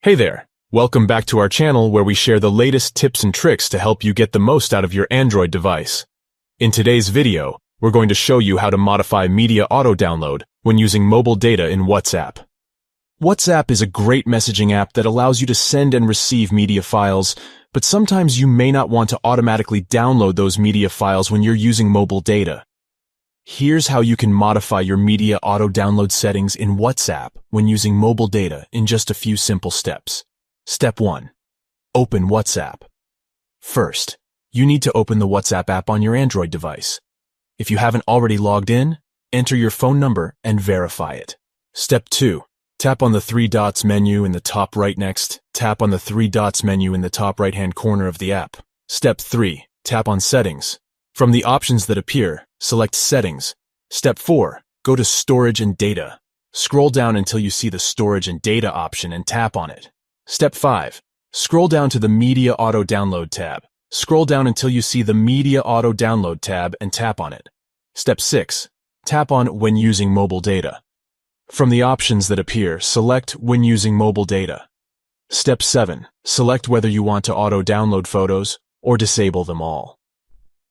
Hey there! Welcome back to our channel where we share the latest tips and tricks to help you get the most out of your Android device. In today's video, we're going to show you how to modify media auto-download when using mobile data in WhatsApp. WhatsApp is a great messaging app that allows you to send and receive media files, but sometimes you may not want to automatically download those media files when you're using mobile data. Here's how you can modify your media auto-download settings in WhatsApp when using mobile data in just a few simple steps. Step 1. Open WhatsApp. First, you need to open the WhatsApp app on your Android device. If you haven't already logged in, enter your phone number and verify it. Step 2. Tap on the three dots menu in the top right next. Tap on the three dots menu in the top right-hand corner of the app. Step 3. Tap on Settings. From the options that appear, select Settings. Step 4. Go to Storage and Data. Scroll down until you see the Storage and Data option and tap on it. Step 5. Scroll down to the Media Auto Download tab. Scroll down until you see the Media Auto Download tab and tap on it. Step 6. Tap on When Using Mobile Data. From the options that appear, select When Using Mobile Data. Step 7. Select whether you want to auto-download photos or disable them all.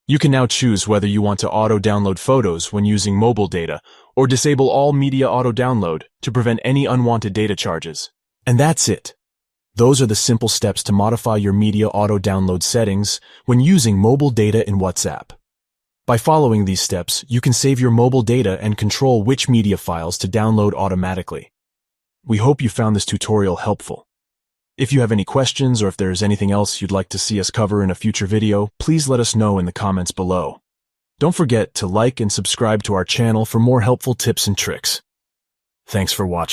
You can now choose whether you want to auto-download photos when using mobile data or disable all media auto-download to prevent any unwanted data charges. And that's it. Those are the simple steps to modify your media auto-download settings when using mobile data in WhatsApp. By following these steps, you can save your mobile data and control which media files to download automatically. We hope you found this tutorial helpful. If you have any questions or if there is anything else you'd like to see us cover in a future video, please let us know in the comments below. Don't forget to like and subscribe to our channel for more helpful tips and tricks. Thanks for watching.